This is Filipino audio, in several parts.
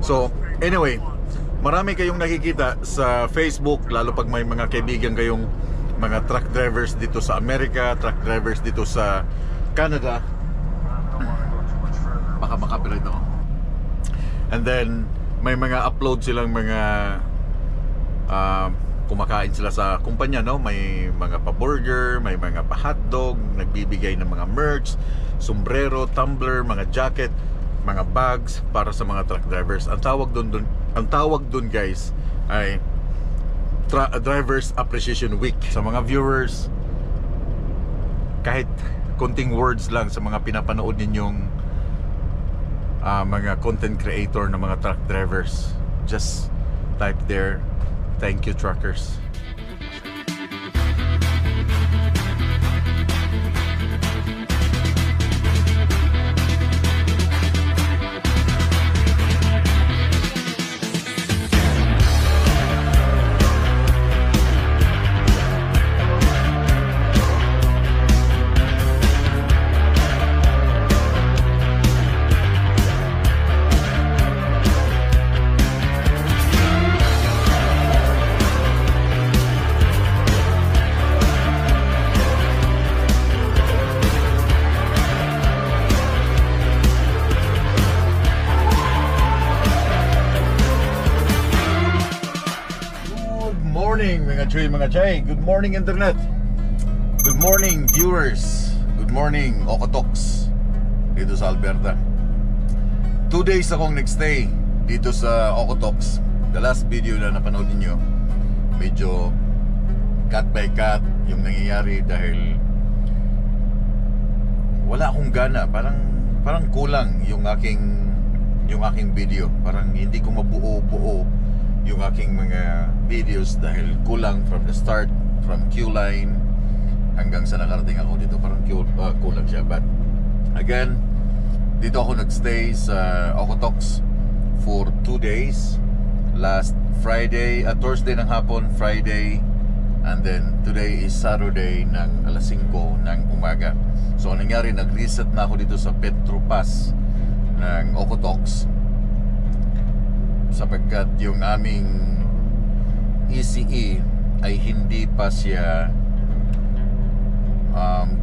So anyway, marami kayong nakikita sa Facebook, lalo pag may mga kaibigan kayong mga truck drivers dito sa Amerika, truck drivers dito sa Canada. Baka makapiright ako. And then may mga upload silang mga kumakain sila sa kumpanya, no? May mga pa-burger, may mga pa-hotdog, nagbibigay ng mga merch, sombrero, tumbler, mga jacket, mga bags para sa mga truck drivers. Ang tawag doon guys ay Drivers Appreciation Week. Sa mga viewers, kahit konting words lang sa mga pinapanood ninyong mga content creator ng mga truck drivers, just type there, "Thank you, truckers." Mga chay, good morning internet. Good morning viewers. Good morning Okotoks dito sa Alberta. 2 days akong nagstay dito sa Okotoks. The last video na napanood niyo, medyo cut by cut yung nangyayari dahil wala akong gana. Parang kulang yung aking video. Parang hindi ko mabuo-buo yung aking mga videos dahil kulang from the start, from Q-line hanggang sa nakarating ako dito. Parang kulang siya. But again, dito ako nagstay sa Okotoks for 2 days. Last Friday, Thursday ng hapon, Friday, and then today is Saturday ng alas 5 ng umaga. So ang nangyari, nag-reset na ako dito sa Petropass ng Okotoks sapagkat yung aming ECE ay hindi pa siya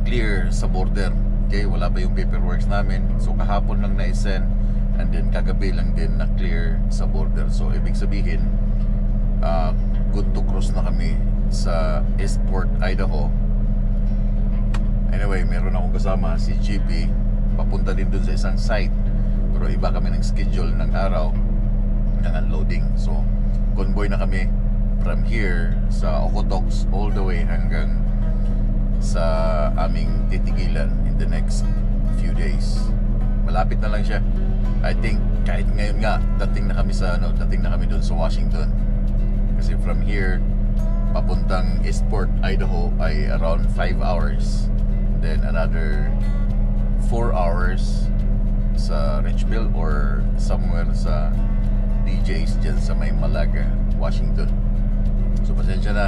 clear sa border. Okay, wala pa yung paperwork namin. So kahapon lang na-send and then kagabi lang din na clear sa border. So ibig sabihin good to cross na kami sa Eastport, Idaho. Anyway, meron akong kasama si GP, papunta din dun sa isang site, pero iba kami ng schedule ng araw ng unloading. So convoy na kami from here sa Okotoks all the way hanggang sa aming titigilan in the next few days. Malapit na lang siya. I think kahit ngayon nga dating na kami doon sa Washington, kasi from here papuntang Eastport, Idaho ay around 5 hours, then another 4 hours sa Richville or somewhere sa DJs dyan sa may Malaga, Washington. So pasensya na,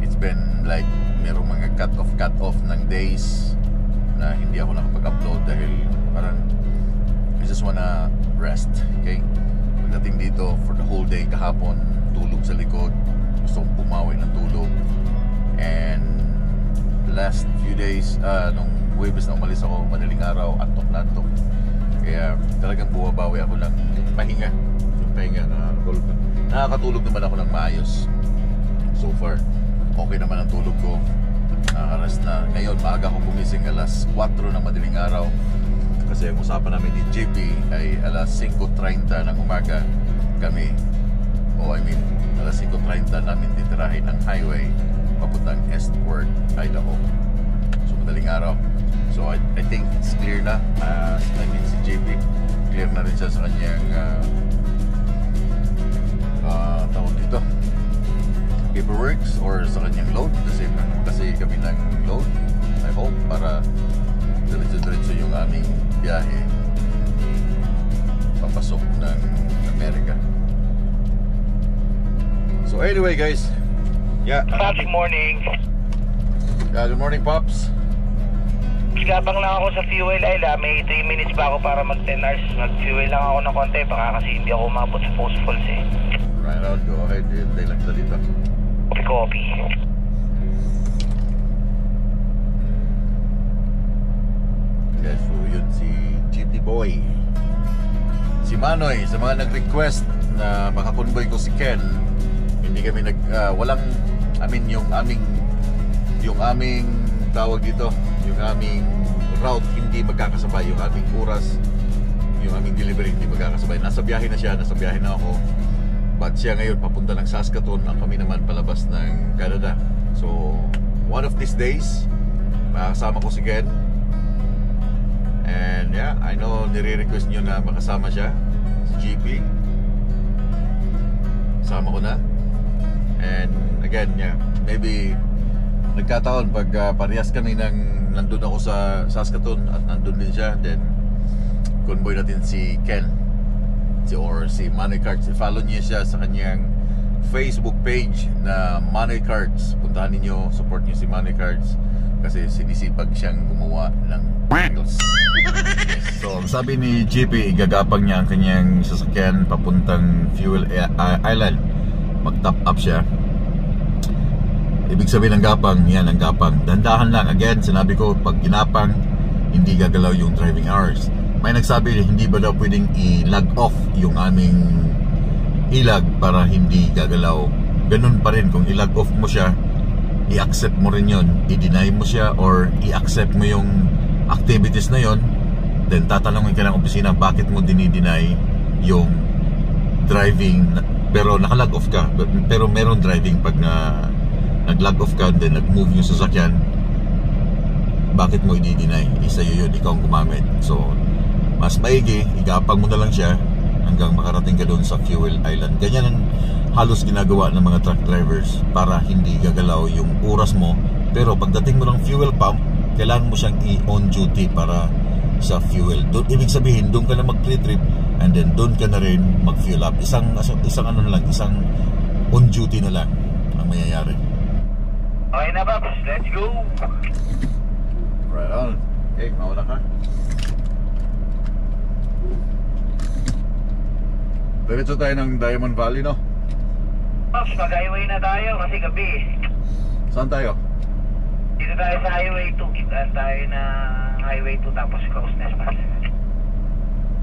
it's been like merong mga cut off ng days na hindi ako nakapag-upload dahil parang I just wanna rest. Okay, pagdating dito for the whole day kahapon, tulog sa likod, gusto kong bumawi ng tulog. And last few days, nung Huwebes na umalis ako, madaling araw, antok na antok, kaya talagang bumabawi ako ng pahinga. Nakakatulog naman ako ng maayos. So far, okay naman ang tulog ko. Nakakaras na. Ngayon, maaga ako gumising alas 4 ng madaling araw. Kasi ang usapan namin ni JP ay alas 5:30 ng umaga kami. Alas 5:30 namin titirahin ng highway papuntang Eastport, Idaho. So, madaling araw. So, I think it's clear na. Si JP, clear na rin siya sa kanyang tawag dito, paperworks or sa kanyang load, kasi kami ng load, I hope, para diretso yung aming biyahe papasok ng Amerika. So anyway guys, Pops, good morning. Good morning Pops. Gabang lang ako sa fuel Isla. May 3 minutes pa ako para mag 10 hours. Mag-fuel lang ako ng konti. Baka kasi hindi ako umabot sa Post Falls eh. Right out, go ahead. Hintay lang sa dito. Copy. Okay, so yun si GT Boy. Si Manoy, sa mga nag-request na makakonvoy ko si Ken, hindi kami walang, yung aming tawag dito, yung aming route hindi magkakasabay, yung aming oras, yung aming delivery hindi magkakasabay. Nasa biyahe na siya, nasa biyahe na ako. But siya ngayon papunta ng Saskatoon, ang kami naman palabas ng Canada. So, one of these days, makakasama ko si Ken. And yeah, I know nire-request nyo na makasama siya, si GP. Sama ko na. And again, yeah, maybe nagkataon pag parehas kami nandun ako sa Saskatoon at nandun din siya, then convoy natin si Ken or si Manoy Cards. I-follow niyo siya sa kanyang Facebook page na Manoy Cards. Puntahan niyo, support niyo si Manoy Cards kasi sinisipag siyang gumawa ng videos. Yes. So sabi ni GP, gagapang niya ang kanyang sasakyan papuntang Fuel Island. Mag-top up siya. Ibig sabihin ng gapang, yan ang gapang. Dandahan lang. Again, sinabi ko, pag ginapang, hindi gagalaw yung driving hours. May nagsabi, hindi ba daw pwedeng i-log off yung aming ilag para hindi gagalaw. Ganun pa rin, kung i-log off mo siya, i-accept mo rin yun, i-deny mo siya or i-accept mo yung activities na yun, then tatanungin ka ng opisina bakit mo dinideny yung driving, pero naka-log off ka, pero meron driving pag nag-log off ka, then nag-move yung sasakyan, bakit mo i-deny? Isa yun, ikaw ang gumamit. So mas maigi, igapang mo na lang siya hanggang makarating ka doon sa Fuel Island. Ganyan ang halos ginagawa ng mga truck drivers para hindi gagalaw yung oras mo. Pero pagdating mo ng fuel pump, kailangan mo siyang i-on duty para sa fuel. Doon, ibig sabihin, doon ka na mag-pre-trip and then doon ka na rin mag-fuel up. Isang ano na lang, isang on duty na lang ang mayayari. Okay na ba? Let's go! Right on. Okay, mauna ka. Diretso tayo ng Diamond Valley, no? Pops, mag-highway na tayo kasi gabi. Saan tayo? Dito tayo sa Highway 2. Kitaan tayo na Highway 2 tapos Cross Nespas.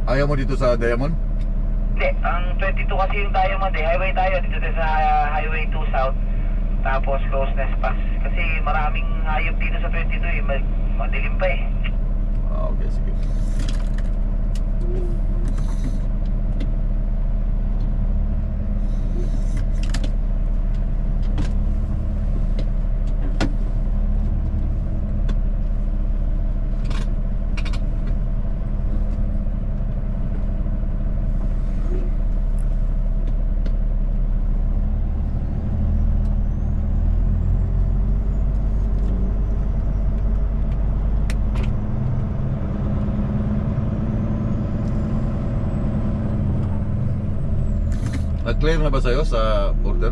Ayaw mo dito sa Diamond? Hindi, ang 22 kasi yung Diamond eh. Highway tayo, dito tayo sa Highway 2 South. Tapos Cross Nespas. Kasi maraming hayop dito sa 22 eh. Madilim pa eh. Okay, sige. Nag-clear na ba sa'yo sa border?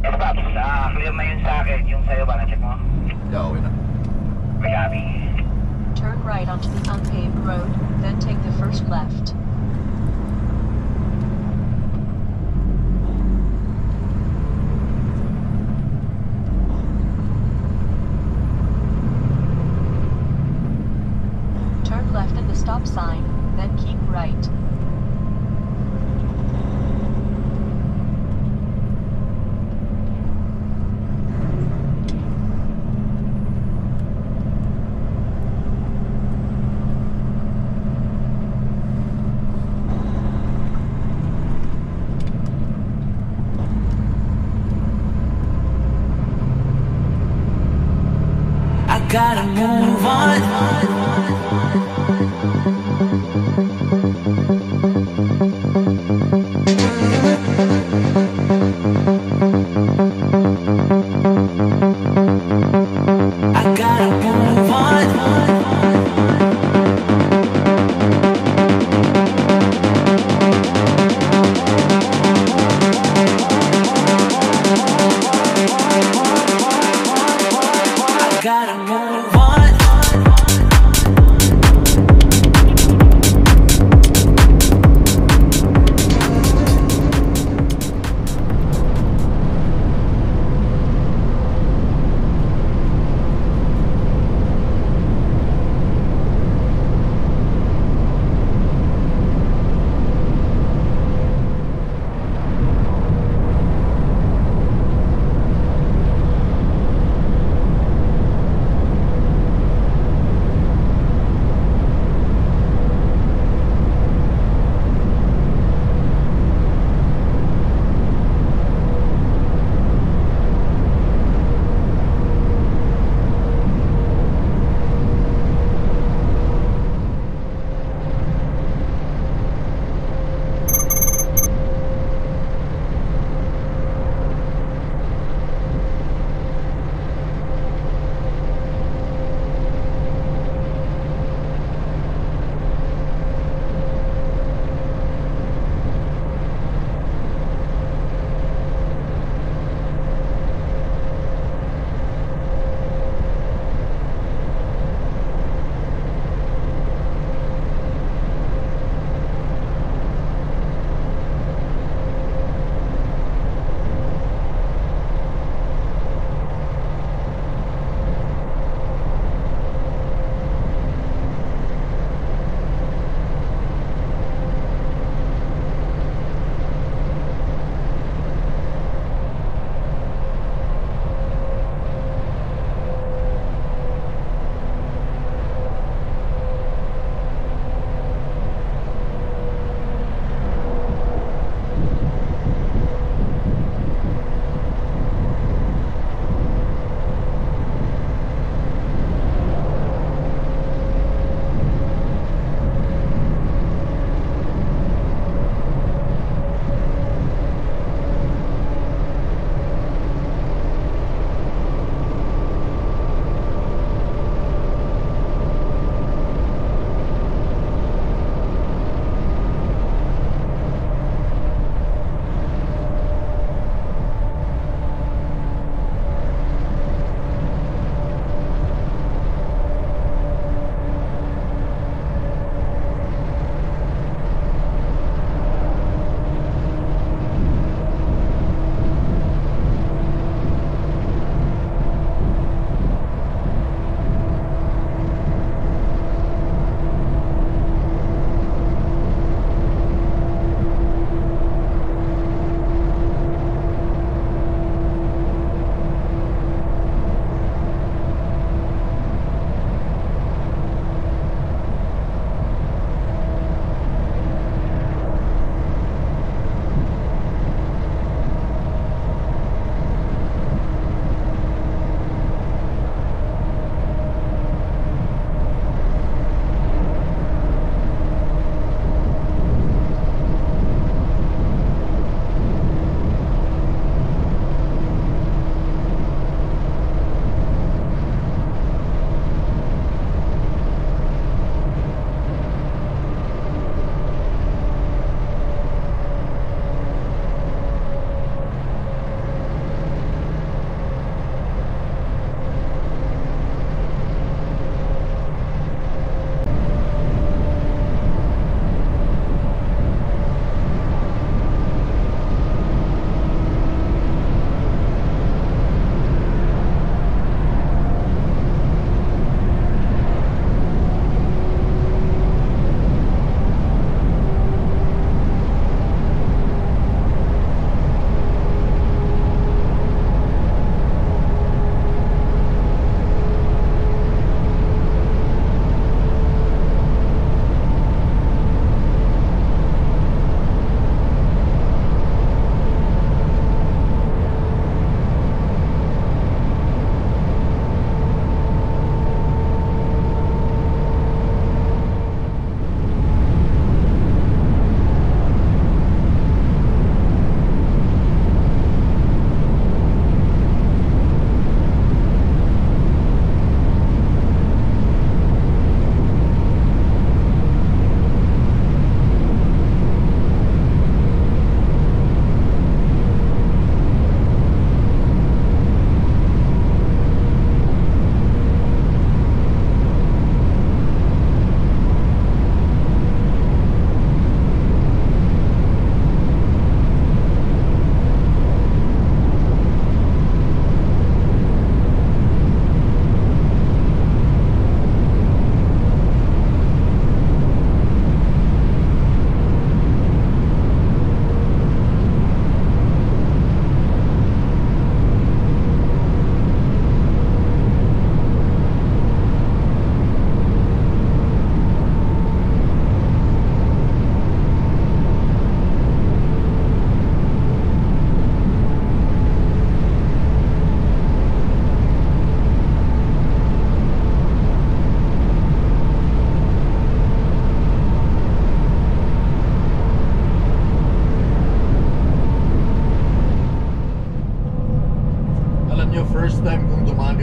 Yes, Pops. Clear na yun sa akin. Yung sa'yo ba? Na-check mo? Yeah, okay na. Copy. Turn right onto the unpaved road, then take the first left. Turn left at the stop sign, then keep right. Gotta move on. I gotta move on. I gotta move on.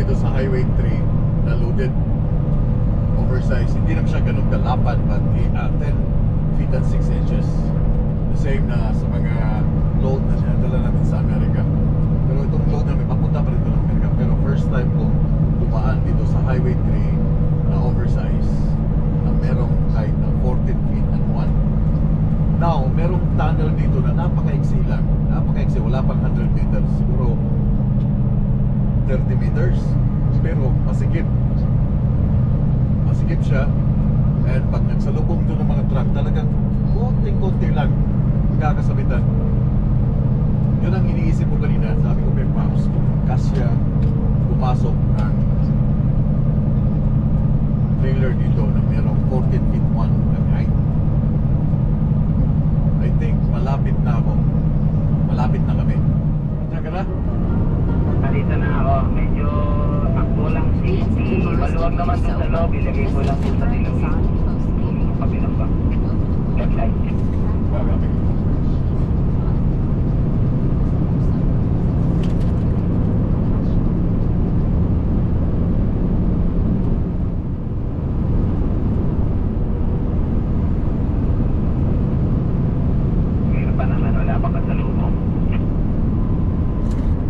dito sa Highway 3 na loaded oversized. Hindi naman siya ganun kalapad, but 10 feet and 6 inches. The same na sa mga load na sinadala namin sa Amerika. Pero itong load namin papunta pa rin ito ng Amerika. Pero first time kong dumaan dito sa Highway 3 na oversized na merong height na 14 feet and 1. Now, merong tunnel dito na napaka-iksi lang. Napaka-iksi, wala pang 100 meters. Siguro 30 meters. Pero masikip. Masikip siya. And pag nagsalubong doon ng mga truck, talagang konting-konti lang magkakasabitan. Yun ang iniisip ko kanina. Sabi ko kay Pops, kung kasya pumasok ang trailer dito na merong 14 feet 1 ang height, I think malapit na ako. Malapit na kami. Diyan ka na? Nandito na ako. Medyo takbo lang safety. Maluwag naman doon sa loob. Ilagay ko lang doon sa dilawin. Kabilang ba? Left side. Gagamit. Meron pa naman. Wala pa kasalubong.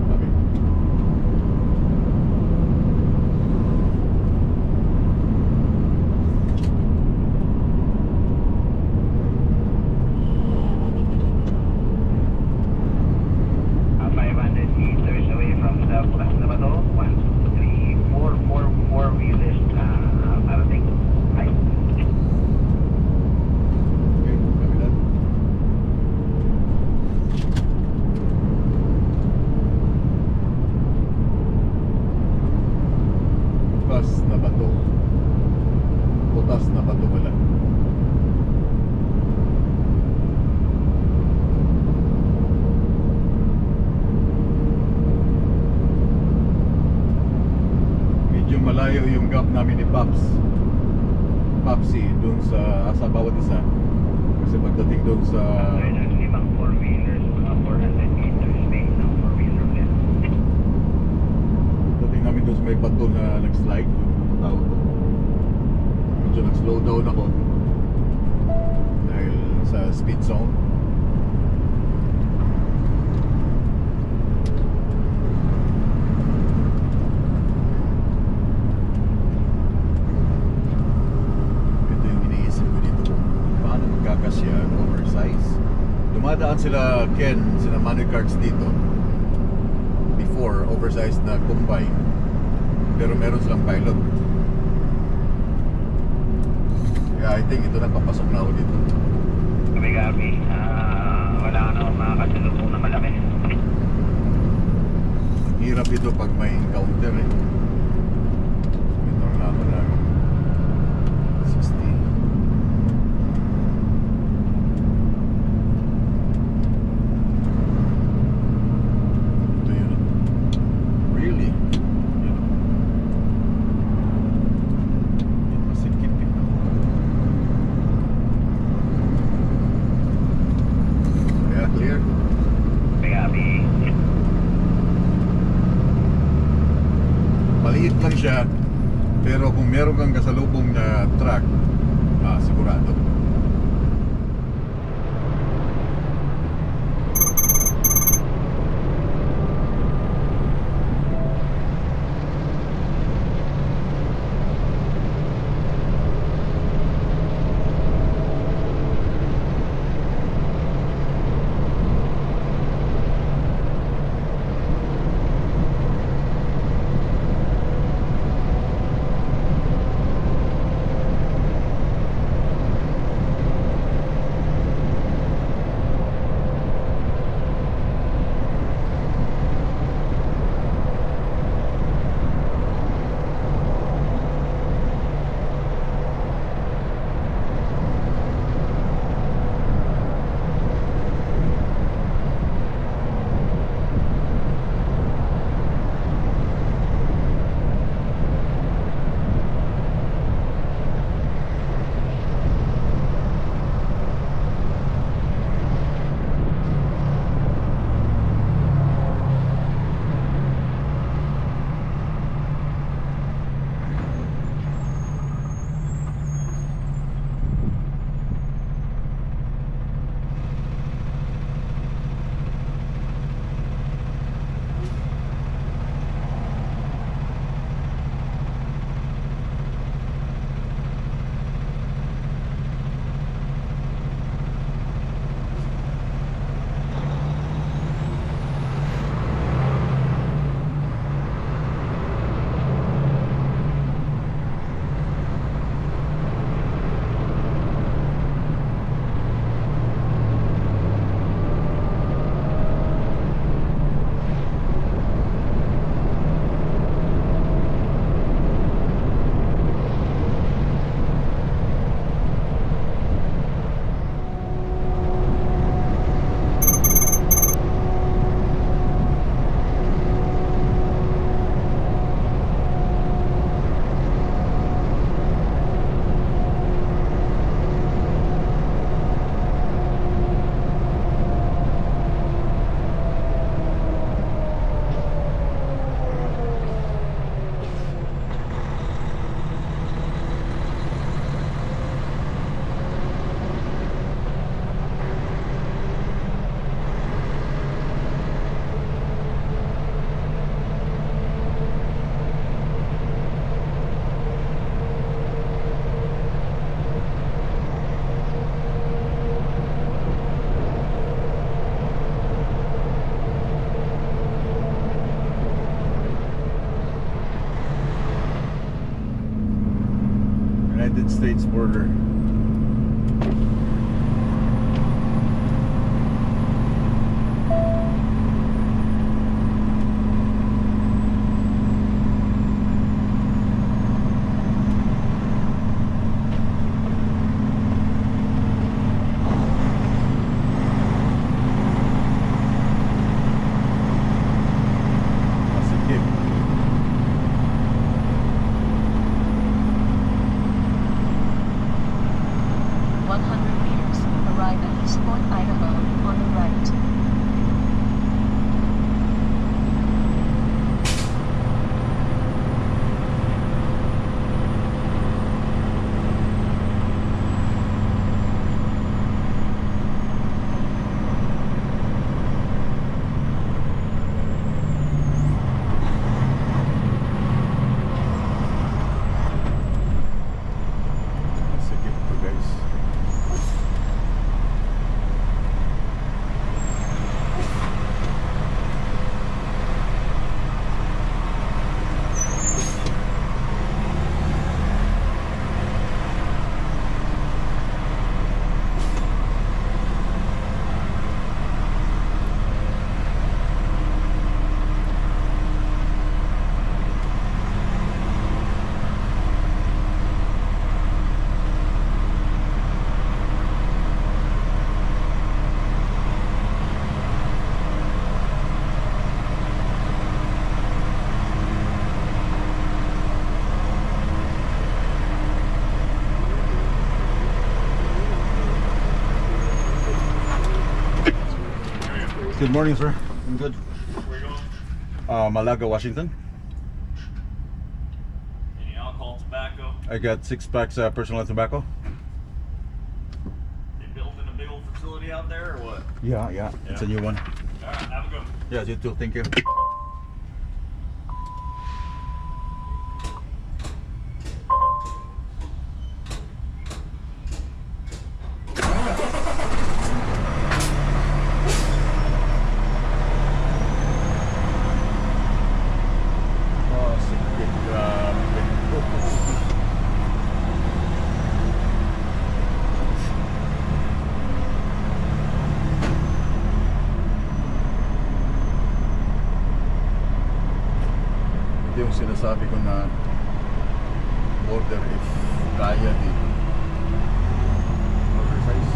Gagamit. Ah, 500 meters away from the class na ba to? 1, 2, 3, 4 4-wheelers na parating. Ay, Okay, kabilan. Butas na bato. Butas na bato pala. Medyo malayo yung gap namin ni Pops. Popsy dun sa bawat isa. Kasi pagdating dun sa meron limang 4-wheelers, mga 400 meters space ng 4-wheeler ulit. pagdating namin dun sa may bato na nag-slide, yung tawag doon. Medyo nag-slow down ako dahil sa speed zone. Ito yung iniisip ko dito kung paano magkakasya ang oversize. Dumadaan sila Ken, sila Manoy Carts dito before, oversized na combine, pero meron silang pilot. Kaya I think ito na, papasok na ako dito. Gabi-gabi, wala ka naman makakasalubong na malaki. Hirap ito pag may encounter eh. Ito na ako ng 60. Ito yun. Really? Yun. Yun, masikip ito. Kaya clear? Gabi-gabi. Maliit lang siya, pero kung meron kang kasalubong na truck, sigurado. Philippines border. Masikip. 100 meters, arrive at East Point, Idaho, on the right. Masikip to guys. Good morning, sir. I'm good. Where you going? Malaga, Washington. Any alcohol, tobacco? I got 6 packs personal tobacco. They building a big old facility out there, or what? Yeah. It's a new one. All right, have a good one. Yeah, you too. Thank you. Oh, sikip, grabe. Ito yung sinasabi ko na order if kaya di oversize.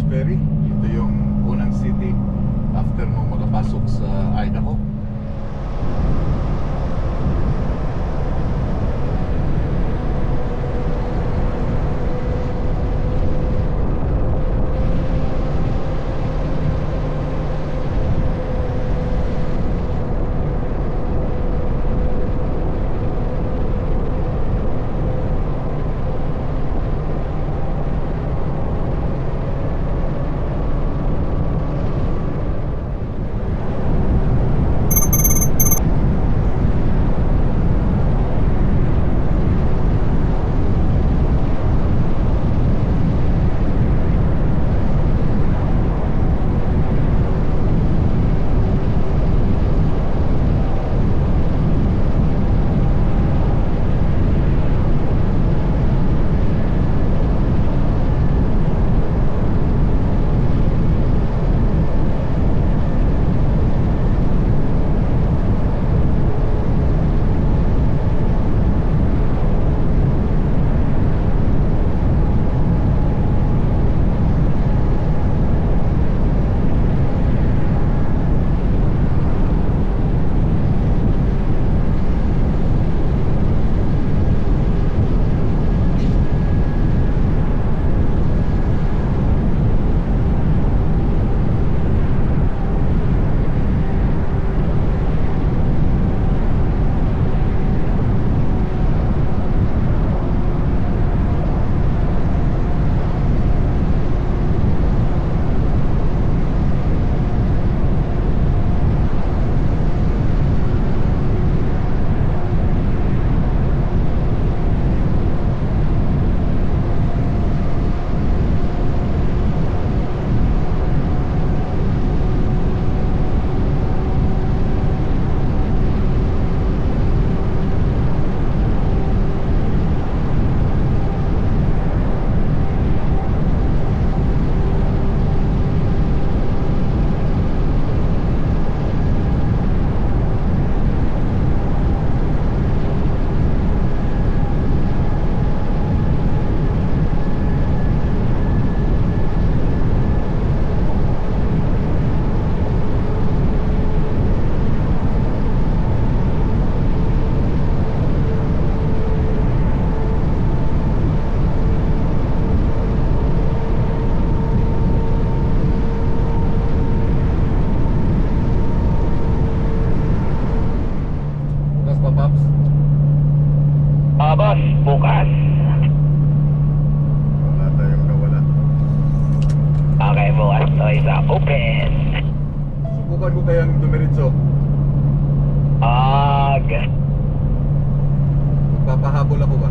Ferry. Ito yung unang city after mo makapasok sa Idaho. Boss, bukas. Wala tayong nawala. Okay, bukas to isa open. Subukan ko kayang dumiritso. Magpapahabol ako ba?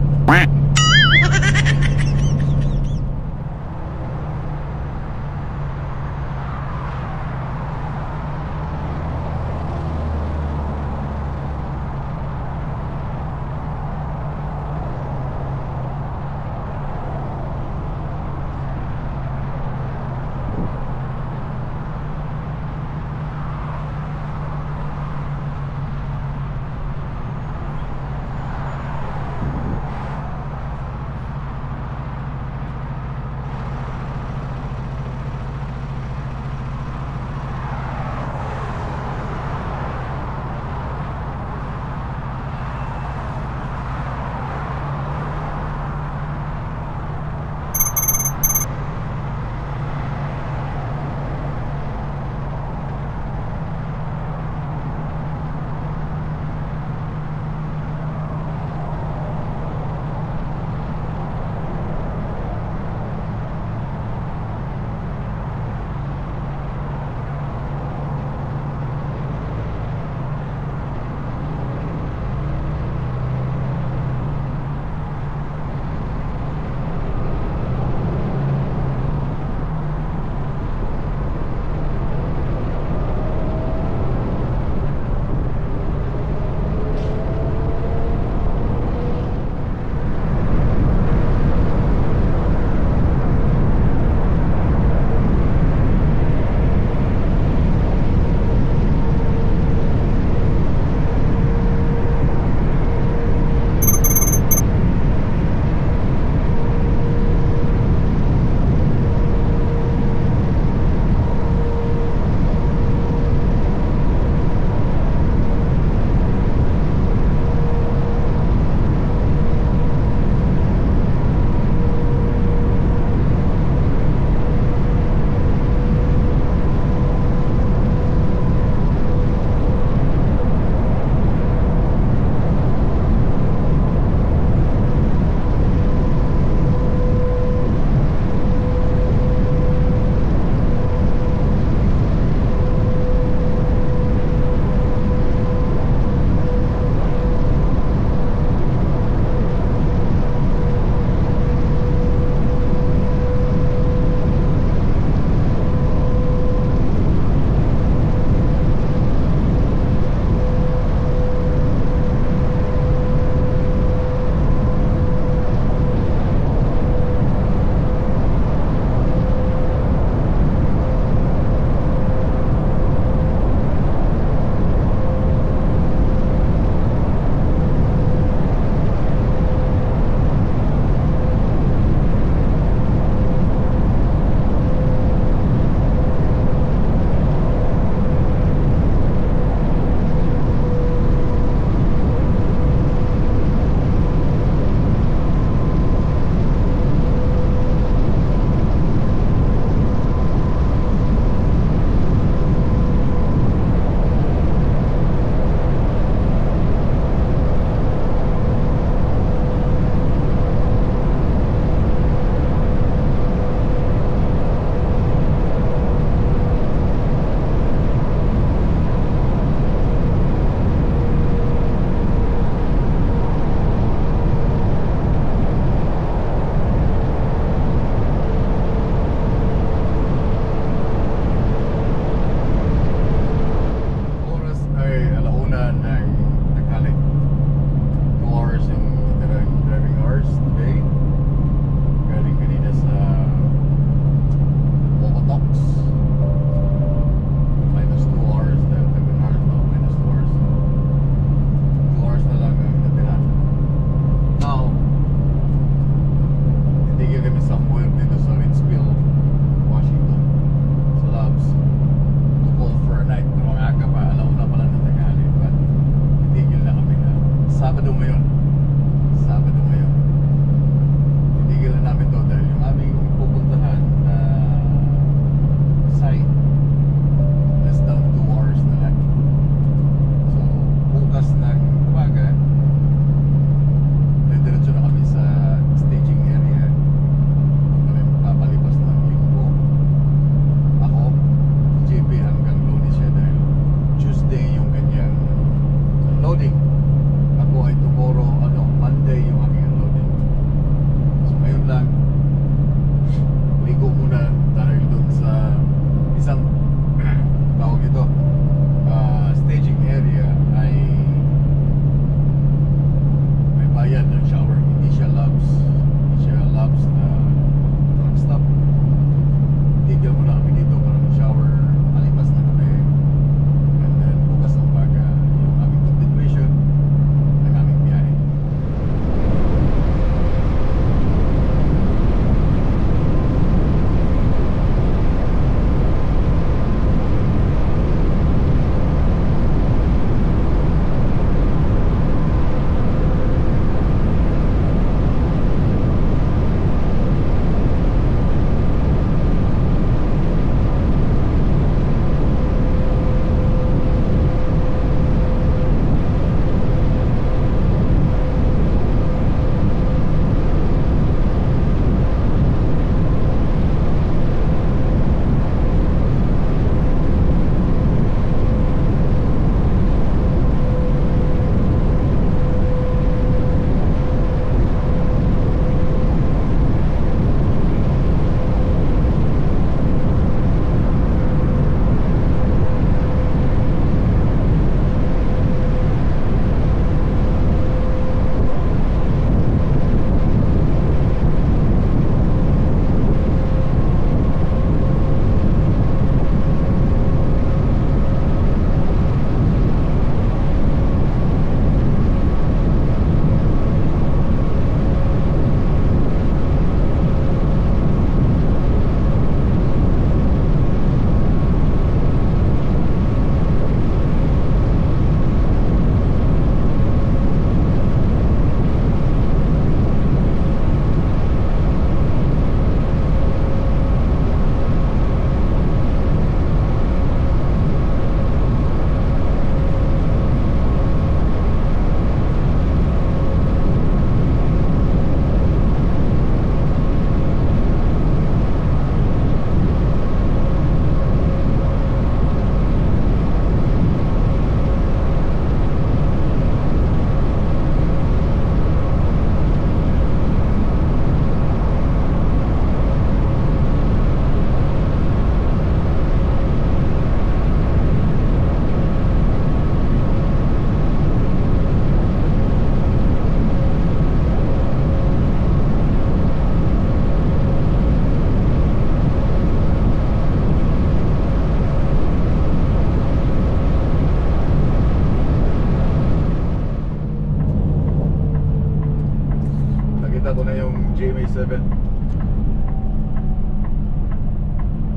GMA 7.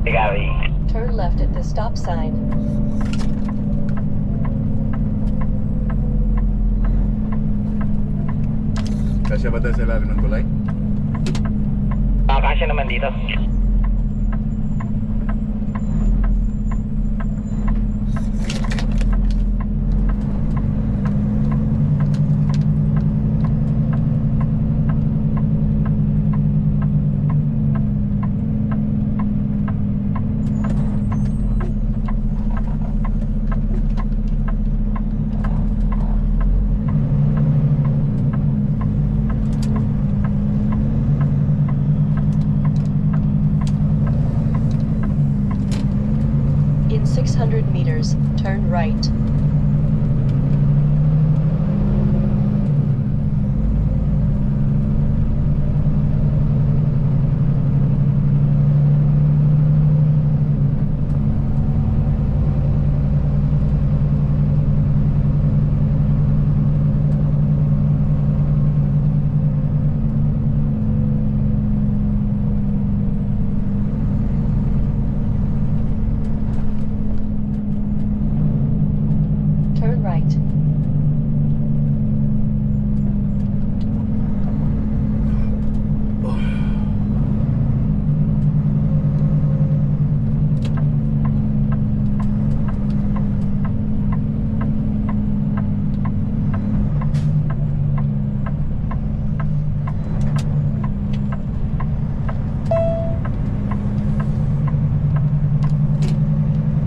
Gary. Turn left at the stop sign. Kasya ba tayo sa ilalim ng tulay? Kasya naman dito. In 600 meters, turn right. Turn right.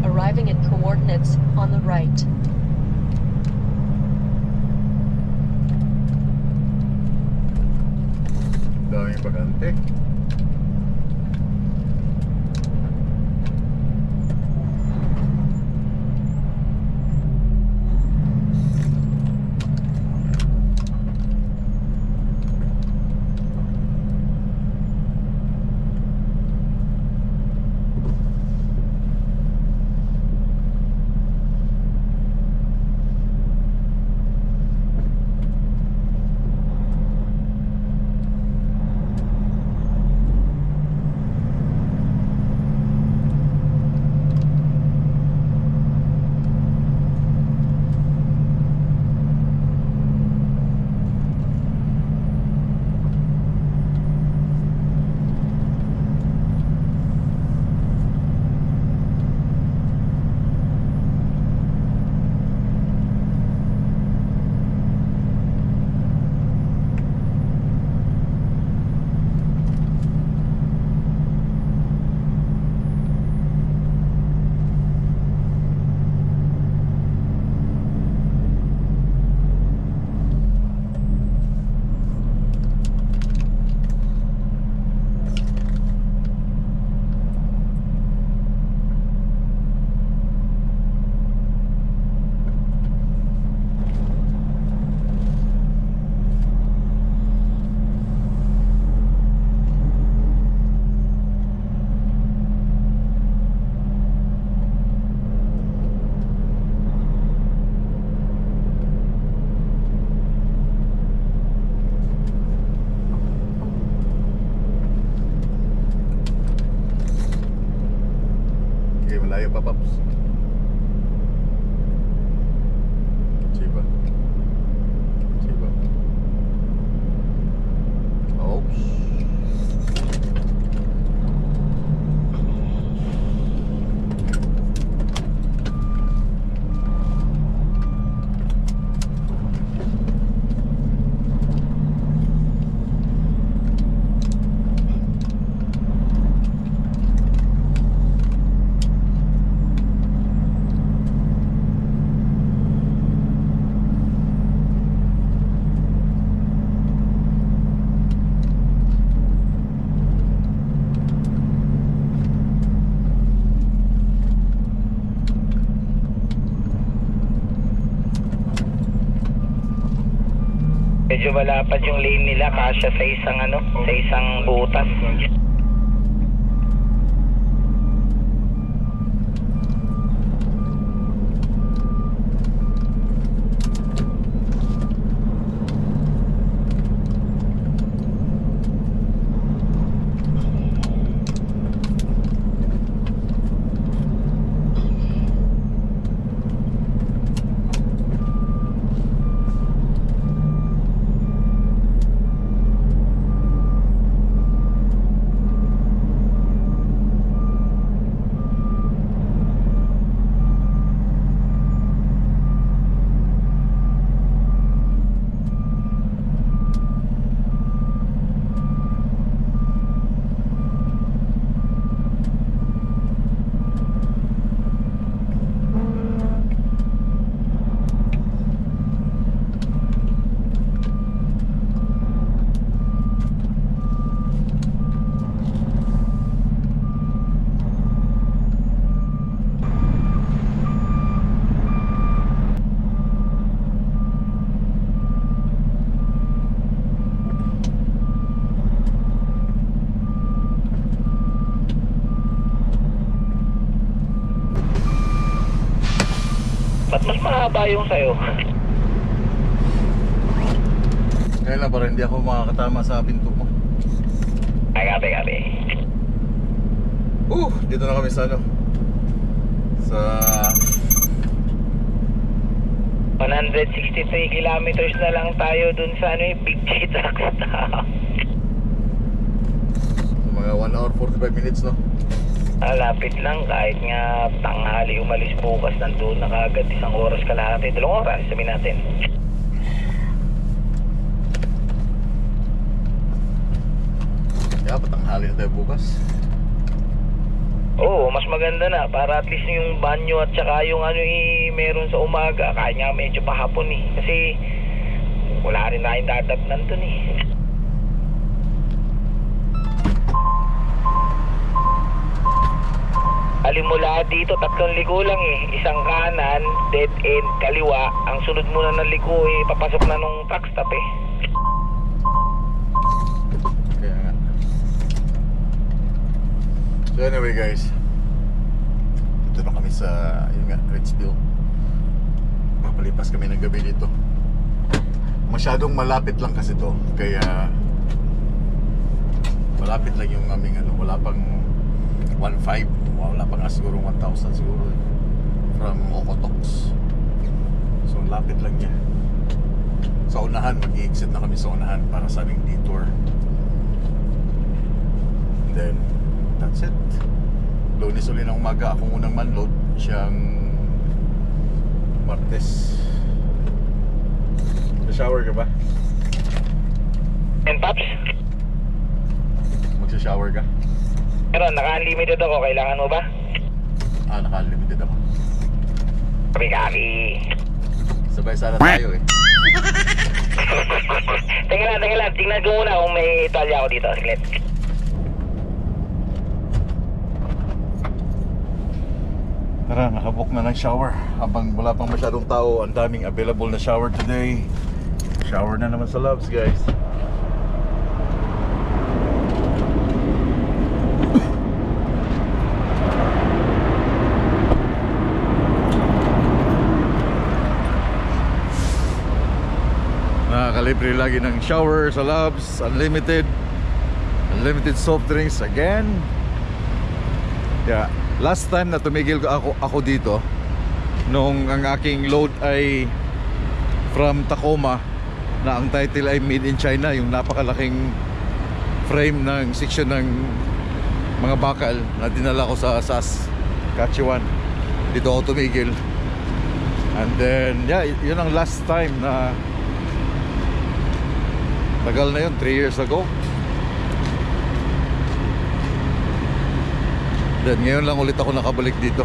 Arriving at coordinates on the right. Daming bakante. Malayo pa, Paps. Chiba. Chiba. Oops. Medyo malapad yung lane nila, kasya sa isang sa isang butas. Ba't mas mahaba yung sa'yo? Kaya lang para hindi ako makakatama sa pinto mo. Ay, gabi. Dito na kami sa ano, sa 163 kilometers na lang tayo dun sa ano, Big J Truck Stop. mga 1 hour 45 minutes, no? Lapit lang, kahit nga tanghali umalis bukas, nandun na kagad 1 oras kalahati, 2 oras, sabihin natin. Kaya patanghali na tayo bukas. Oo, mas maganda na para at least yung banyo at saka yung ano meron sa umaga, kahit nga medyo pahapon kasi wala rin na yung dadatnan dun Alimula dito, 3 liko lang isang kanan, dead end, kaliwa, ang sunod muna ng liko papasok na nung truck stop Kaya nga. So anyway guys, dito na kami sa, yun nga, Ritzville. Papalipas kami ng gabi dito. Masyadong malapit lang kasi to, kaya malapit lang yung aming ano, wala pang 1.5, wala pang siguro 1,000 siguro from Okotoks. So lapit lang niya. Sa unahan, mag-i-exit na kami sa unahan para sa aming detour. And then that's it. Lunes uli ng umaga, akong unang manload, siyang Martes. Shower ka ba? And Pops? Magsha-shower ka? Pero naka-unlimited ako, kailangan mo ba? Naka-unlimited ako. Kami. Sabay sana tayo Teka lang, tingnan ko muna kung may talya ako dito, saglit. Tara, nakabook na ng shower. Habang wala pang masyadong tao, ang daming available na shower today. Shower na naman sa Loves, guys. Nakakalibre lagi ng shower sa Loves. Unlimited soft drinks again. Yeah. Last time na tumigil ako dito, nung ang aking load ay from Tacoma, na ang title ay Made in China, yung napakalaking frame ng section ng mga bakal na dinala ko sa Saskatchewan. Dito ako tumigil. And then, yeah, yun ang last time na tagal na yun, 3 years ago. Then ngayon lang ulit ako nakabalik dito.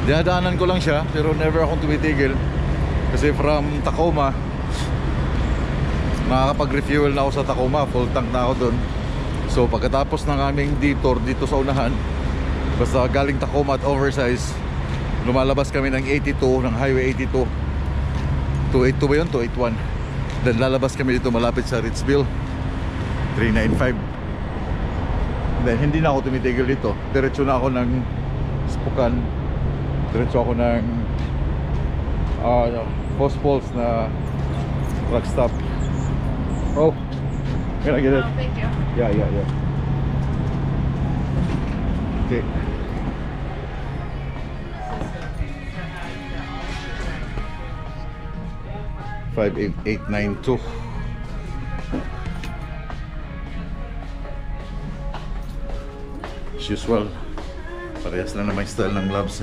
Dinadaanan ko lang siya, pero never akong tumitigil. Kasi from Tacoma, makakapag-refuel na ako sa Tacoma, full tank na ako dun. So pagkatapos ng aming detour dito sa unahan, basta galing Tacoma at Oversize, lumalabas kami ng 82, ng Highway 82. 282 ba yun? 281. Then lalabas kami dito malapit sa Ritzville, 395. Then hindi na ako tumitigil dito. Diretso na ako ng Spokane. Diretso ako ng Post Falls na truck stop. Oh, can I get it? Thank you. Yeah. Okay. $5,892. As usual, parehas lang naman yung style ng Loves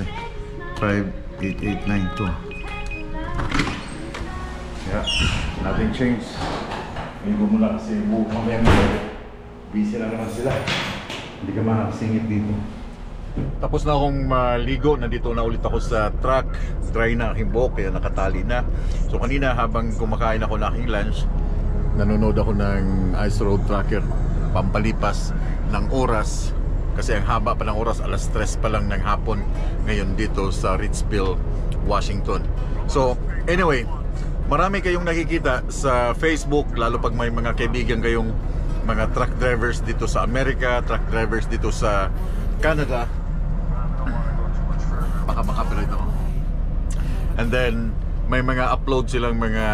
5,892. Yeah, nothing changed. Hindi ko muna kasi mamaya busy na naman sila. Hindi ka makakasingit dito. Tapos na akong maligo, nandito na ulit ako sa truck. Dry na aking buhok, kaya nakatali na. So kanina habang kumakain ako ng aking lunch, nanonood ako ng Ice Road Tracker, pampalipas ng oras. Kasi ang haba pa ng oras, alas 3 pa lang ng hapon ngayon dito sa Ritzville, Washington. So anyway, marami kayong nakikita sa Facebook, lalo pag may mga kaibigan kayong mga truck drivers dito sa Amerika, truck drivers dito sa Canada. Baka makapirate ako. And then may mga upload silang mga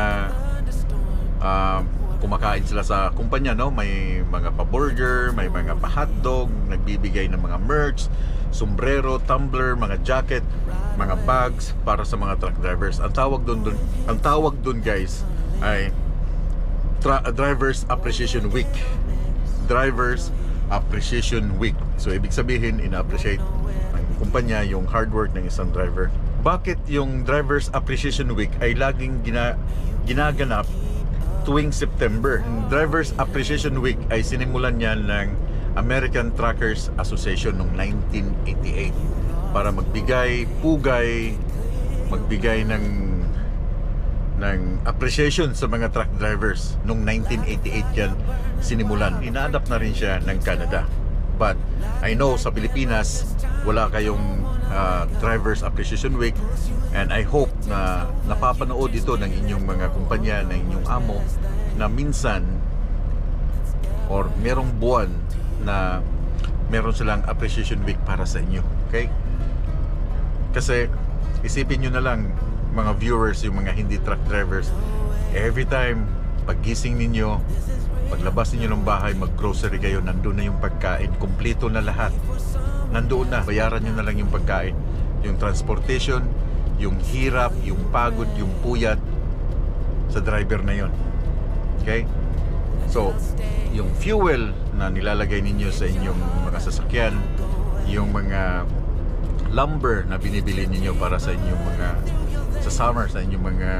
kumakain sila sa kumpanya, no? May mga pa-burger, may mga pa-hotdog, nagbibigay ng mga merch, sombrero, tumbler, mga jacket, mga bags para sa mga truck drivers. Ang tawag doon guys ay Drivers Appreciation Week. Drivers Appreciation Week. So ibig sabihin, ina-appreciate ng kumpanya yung hard work ng isang driver. Bakit yung Drivers Appreciation Week ay laging ginaganap tuwing September? Drivers Appreciation Week ay sinimulan niyan ng American Truckers Association noong 1988 para magbigay pugay, magbigay ng appreciation sa mga truck drivers. Noong 1988 yan sinimulan. Ina-adapt na rin siya ng Canada. But I know sa Pilipinas wala kayong Drivers Appreciation Week, and I hope na napapanood ito ng inyong mga kumpanya, ng inyong amo, na minsan or merong buwan na meron silang Appreciation Week para sa inyo. Okay? Kasi isipin nyo na lang mga viewers, yung mga hindi truck drivers, every time paggising ninyo, paglabas ninyo ng bahay, mag-grocery kayo, nandun na yung pagkain, kumpleto na lahat, nandoon na, bayaran nyo na lang yung pagkain, yung transportation, yung hirap, yung pagod, yung puyat sa driver na yon. Okay? So yung fuel na nilalagay ninyo sa inyong mga sasakyan, yung mga lumber na binibili ninyo para sa inyong mga sa summer, sa inyong mga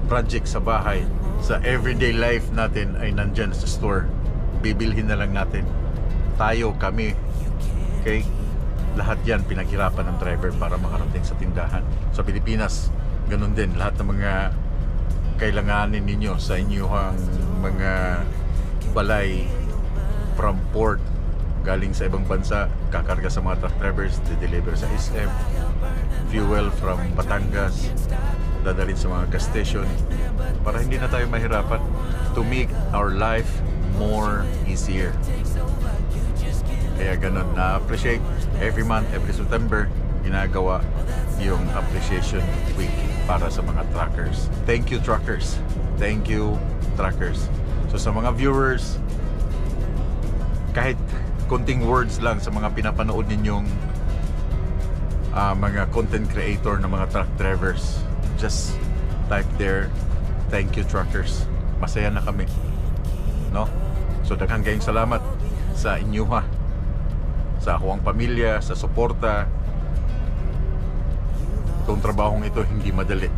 project sa bahay, sa everyday life natin ay nandyan sa store. Bibilhin na lang natin. Tayo, kami. Okay? Lahat yan pinaghirapan ng driver para makarating sa tindahan. Sa Pilipinas, ganun din. Lahat ng mga kailanganin ninyo sa inyong mga balay from port, galing sa ibang bansa, kakarga sa mga truck drivers, de-deliver sa SM. Fuel from Batangas, dadalhin sa mga gas station para hindi na tayo mahirapan, to make our life more easier. Kaya ganun, na-appreciate every month, every September, ginagawa yung Appreciation Week para sa mga truckers. Thank you, truckers. Thank you, truckers. So sa mga viewers, kahit konting words lang sa mga pinapanood ninyong mga content creator na mga truck drivers, just type there, thank you, truckers. Masaya na kami, no? So daghang kayong salamat sa inyo, ha, sa ako ang pamilya, sa suporta. Itong trabahong ito hindi madali,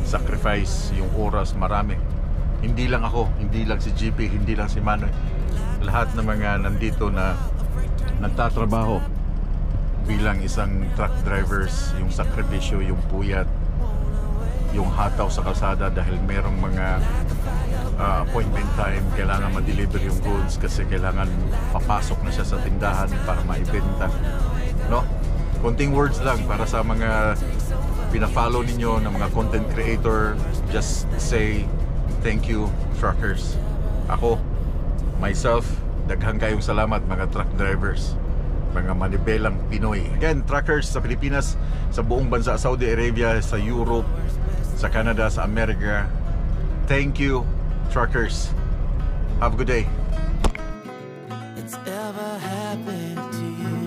sacrifice, yung oras marami. Hindi lang ako, hindi lang si GP, hindi lang si Manoy, lahat ng mga nandito na nagtatrabaho bilang isang truck drivers, yung sakripisyo, yung puyat, yung hataw sa kalsada dahil merong mga appointment time, kailangan ma-deliver yung goods kasi kailangan papasok na siya sa tindahan para maibenta, no? Konting words lang para sa mga pina-follow ninyo ng mga content creator. Just say thank you, truckers. Ako, myself, daghang kayong salamat mga truck drivers, mga manibelang Pinoy. Again, truckers sa Pilipinas, sa buong bansa, Saudi Arabia, sa Europe, sa Canada, sa Amerika, thank you, truckers. Have a good day. It's ever happened to you.